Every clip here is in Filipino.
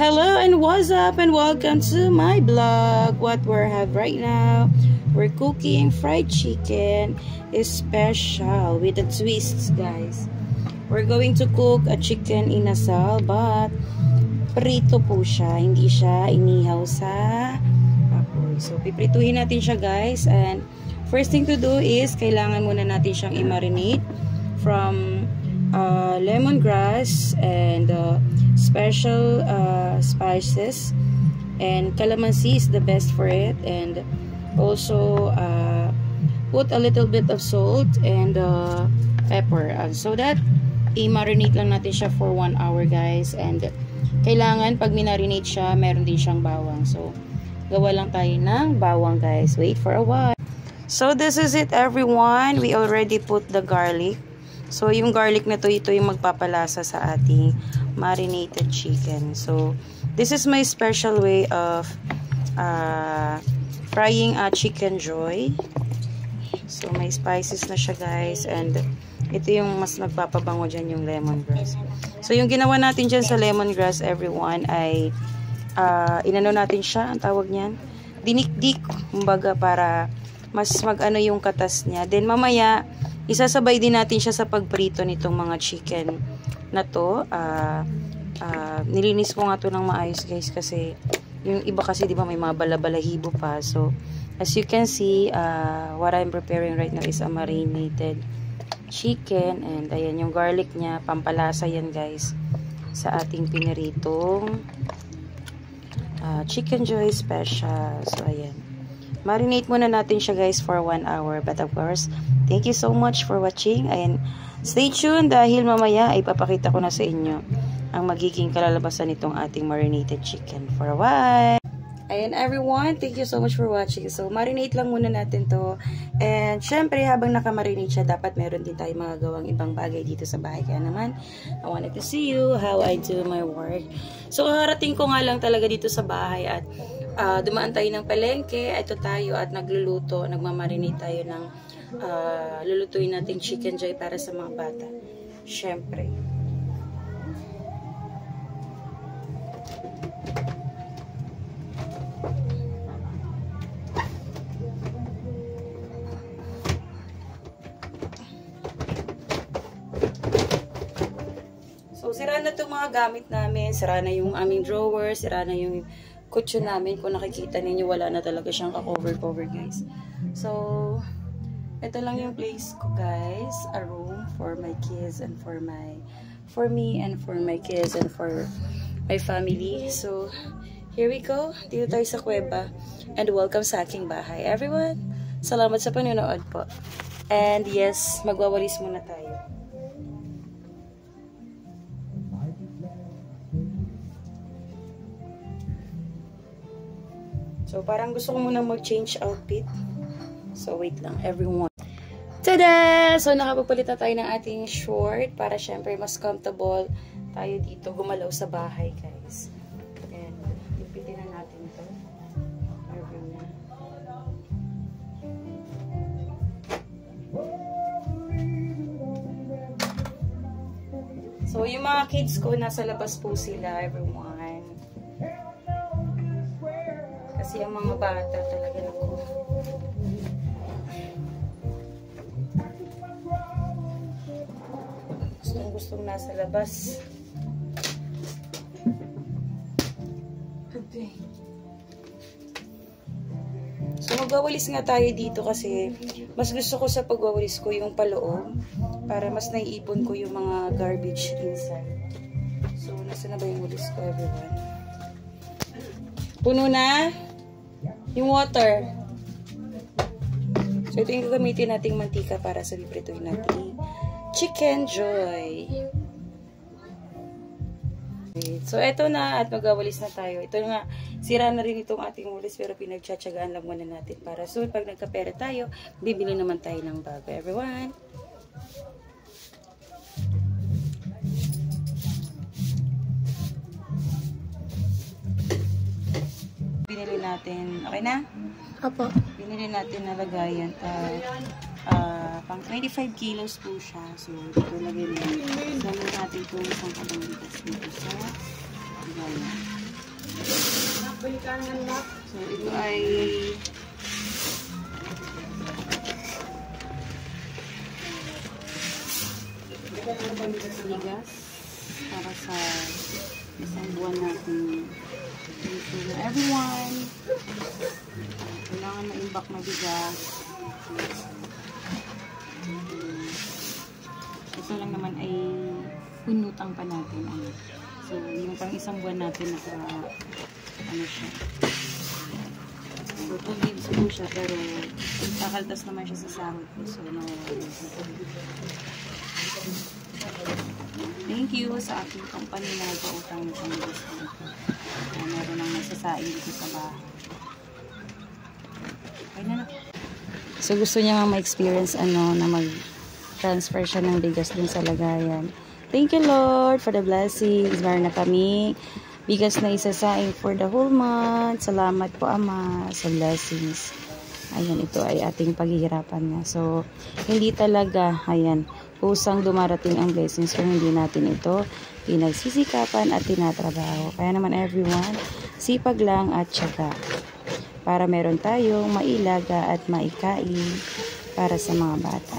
Hello and what's up and welcome to my vlog. What we have right now, we're cooking fried chicken. Is special with the twists, guys. We're going to cook a chicken inasal, but prito po siya, hindi siya inihaw sa apoy. So piprituhin natin siya, guys, and first thing to do is kailangan muna natin siyang i-marinate from lemongrass and special spices, and calamansi is the best for it, and also put a little bit of salt and pepper, so that i-marinate lang natin siya for 1 hour, guys. And kailangan pag minarinate siya, meron din siyang bawang, so gawa lang tayo ng bawang, guys. Wait for a while. So this is it, everyone. We already put the garlic. So, yung garlic na to, ito yung magpapalasa sa ating marinated chicken. So, this is my special way of frying a chicken joy. So, may spices na siya, guys. And, ito yung mas magpapabango dyan, yung lemongrass. So, yung ginawa natin dyan sa lemongrass, everyone, ay inano natin siya, ang tawag niyan, dinikdik, kumbaga, para mas mag-ano yung katas niya. Then, mamaya, isasabay din natin siya sa pagprito nitong mga chicken na to. Nilinis ko nga to ng maayos, guys, kasi yung iba kasi di ba may mga balabalahibo pa. So as you can see, what I'm preparing right now is a marinated chicken, and ayan yung garlic niya, pampalasa yan, guys, sa ating piniritong chicken joy special. So ayan, marinate muna natin siya, guys, for 1 hour. But of course, thank you so much for watching, and stay tuned dahil mamaya ay papakita ko na sa inyo ang magiging kalalabasan nitong ating marinated chicken. For a while. Ayan, everyone, thank you so much for watching. So marinate lang muna natin to, and syempre habang nakamarinate siya, dapat meron din tayo magagawang ibang bagay dito sa bahay. Kaya naman, I wanted to see you how I do my work. So harating ko nga lang talaga dito sa bahay, at dumaan tayo ng palengke. Ito tayo at nagluluto, nagmamarinate tayo ng lulutuin natin chicken joy para sa mga bata. Syempre. So, sira na itong mga gamit namin. Sira na yung aming drawer. Sira na yung kutso namin. Kung nakikita ninyo, wala na talaga siyang ka-cover-cover, guys. So, ito lang yung place ko, guys. A room for my kids and for me and for my kids and for my family. So, here we go. Dito tayo sa kuweba. And welcome sa aking bahay, everyone. Salamat sa panonood po. And yes, magwawalis muna tayo. So, parang gusto ko munang mag-change outfit. So, wait lang, everyone. Tada! So, nakapagpalit na tayo ng ating short para syempre mas comfortable tayo dito gumalaw sa bahay, guys. And, ipitin na natin ito. Everyone. So, yung mga kids ko, nasa labas po sila, everyone. Kasi ang mga bata talaga ako. Gustong nasa labas. Okay. So magwawalis nga tayo dito kasi mas gusto ko sa pagwawalis ko yung paloob para mas naiipon ko yung mga garbage inside. So nasa na ba yung walis ko, everyone? Puno na yung water. So, ito yung gagamitin nating mantika para sa biprituhin natin chicken joy. So, ito na at magwawalis na tayo. Ito nga, sira na rin itong ating walis, pero pinagtsatsagaan lang muna natin para soon pag nagkapera tayo, bibili naman tayo ng bago, everyone. Binili natin, okay na? Opo. Binili natin na lagayan. Pang 25 kilos po siya. So, ito lagay natin. Lagyan natin itong isang kabalitas dito sa lagayan. So, ito ay bigas para sa isang buwan natin. Thank you everyone. Kailangan maimbak na bigas. Ito lang naman ay unutang pa natin. So, yung pang isang buwan natin ano siya. So, 2 gigs po siya, pero kakaltas naman siya sa sahod ko. So, no. Thank you sa aking company na nagpautang ng pang-bigas ko ito. Meron nang nasasain dito sa bahay. Okay na. So, gusto niya nga ma-experience na mag-transfer siya ng bigas dun sa lagayan. Thank you, Lord, for the blessings. Meron na kami bigas na isasaing for the whole month. Salamat po, Ama, sa blessings. Ayan, ito ay ating paghihirapan na. So, hindi talaga, ayan, usang dumarating ang blessings kung hindi natin ito pinagsisikapan at tinatrabaho. Kaya naman everyone, sipag lang at syaga para meron tayong mailaga at maikain para sa mga bata.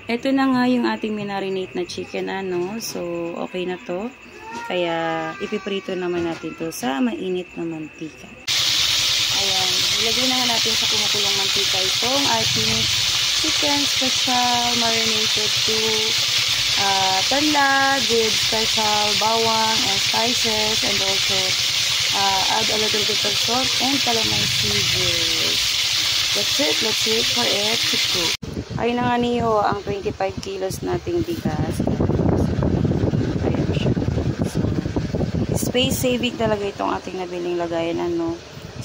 Ito na nga yung ating minarinate na chicken, so okay na to. Kaya ipiprito naman natin to sa mainit na mantika. Ayan, ilagay naman natin sa kumukulong mantika itong ating chicken special marinated to tanlad with special bawang and spices, and also add a little bit of salt and calamansi juice. That's it. Let's wait for it to cook. Ayun na nga niyo ang 25 kilos nating bigas. Ayan siya. So, space saving talaga itong ating nabiling lagayan,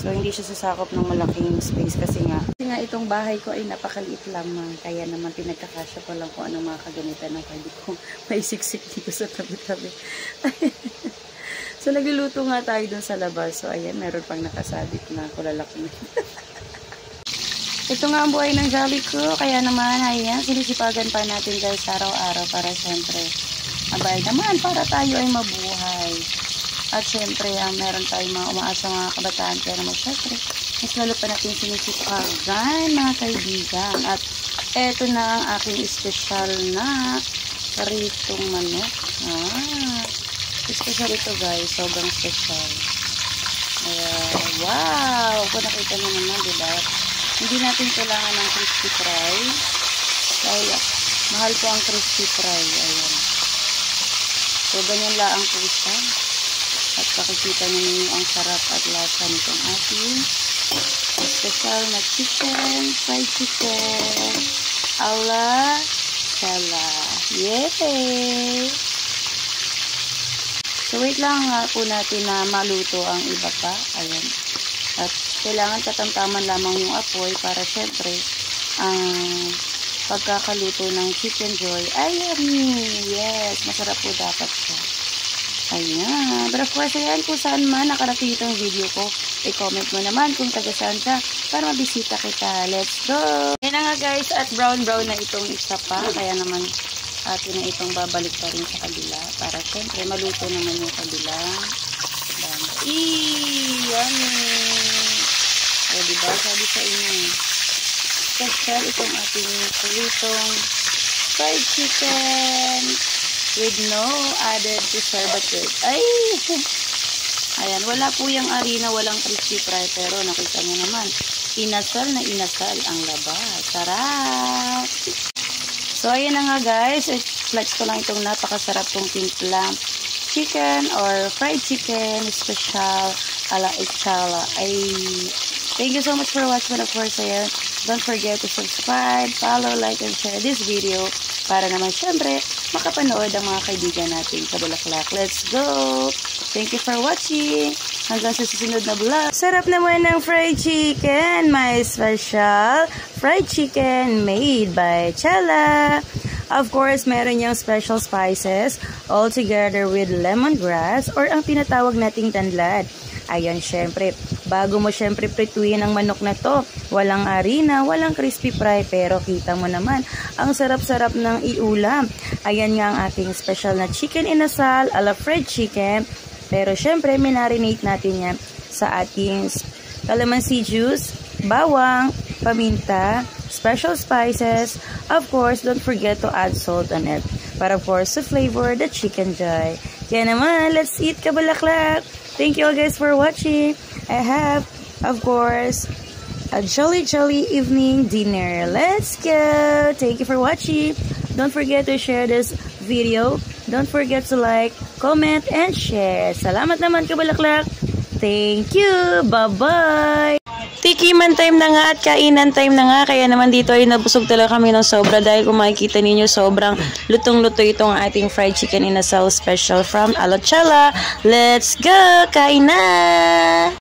So, hindi siya sasakop ng malaking space kasi nga itong bahay ko ay napakaliit lamang. Kaya naman pinagkakasya ko lang kung anong mga kagamitan ng pwede ko may siksik dito sa tabi-tabi. So, nagluluto nga tayo dun sa labas. So, ayan, meron pang nakasabit na kulalak na. Ito nga ang buhay ng Jolly Crew. Kaya naman, ayan, sinisipagan pa natin guys araw-araw para syempre abay naman para tayo ay mabuhay. At syempre, meron tayong mga umaasa mga kabataan. Kaya naman, syempre, mas lalo pa natin sinisipagan, mga kaibigan. At eto na ang aking special na karitong manok. Special ito guys. Sobrang special. Wow! Kung nakita nyo naman, diba? Hindi natin kailangan ng crispy fry. Dahil mahal po ang crispy fry. Ayan. So, ganyan lang ang pusa. At pakikita ninyo ang sarap at lasa nitong ating special na chicken, fried chicken, ala chala. Yay! So, wait lang nga po natin na maluto ang iba pa. Ayan. At kailangan katamtaman lamang yung apoy para syempre ang pagkakaluto ng chicken joy ay yes, masarap po dapat siya. Ayan. But of course, ayan, kung saan man nakarating itong video ko, i-comment mo naman kung taga saan ka para mabisita kita. Let's go! Ayan na nga guys, at brown-brown na itong isa pa. Kaya naman atin na itong babalik pa rin sa kabila para syempre maluto naman yung kabila. Yummy! O diba, sabi sa inyo, special itong ating pritong fried chicken with no added preservative. Ay! Ayan, wala po yung harina, walang crispy fry, pero nakita nyo naman, inasal na inasal ang labas. Sarap! So, ayan na nga guys, flex ko lang itong napakasarap kong timplang chicken or fried chicken special ala echala. Ay, thank you so much for watching. Of course, ayan, don't forget to subscribe, follow, like, and share this video para naman syempre makapanood ang mga kaibigan natin sa Bulaklak. Let's go! Thank you for watching. Hanggang sa susunod na vlog. Sarap naman ng fried chicken. My special fried chicken made by Chala. Of course, meron niyang special spices all together with lemongrass or ang tinatawag nating tanlad. Ayan, syempre, bago mo syempre prituin ang manok na to, walang harina, walang crispy fry, pero kita mo naman, ang sarap-sarap ng iulam. Ayan nga ang aking special na chicken inasal, ala fried chicken, Pero syempre, minarinate natin yan sa ating calamansi juice, bawang, paminta, special spices. Of course, don't forget to add salt on it. Para of course, to flavor the chicken joy. Kaya naman, let's eat kabalaklak! Thank you all guys for watching. I have, of course, a jolly evening dinner. Let's go! Thank you for watching. Don't forget to share this video. Don't forget to like, comment, and share. Salamat naman kabalaklak! Thank you! Bye-bye! Tikiman time na nga at kainan time na nga. Kaya naman dito ay nabusog talaga kami ng sobra dahil kung makikita ninyo sobrang lutong-luto itong ating fried chicken inasal special from Alochala. Let's go! Kain na!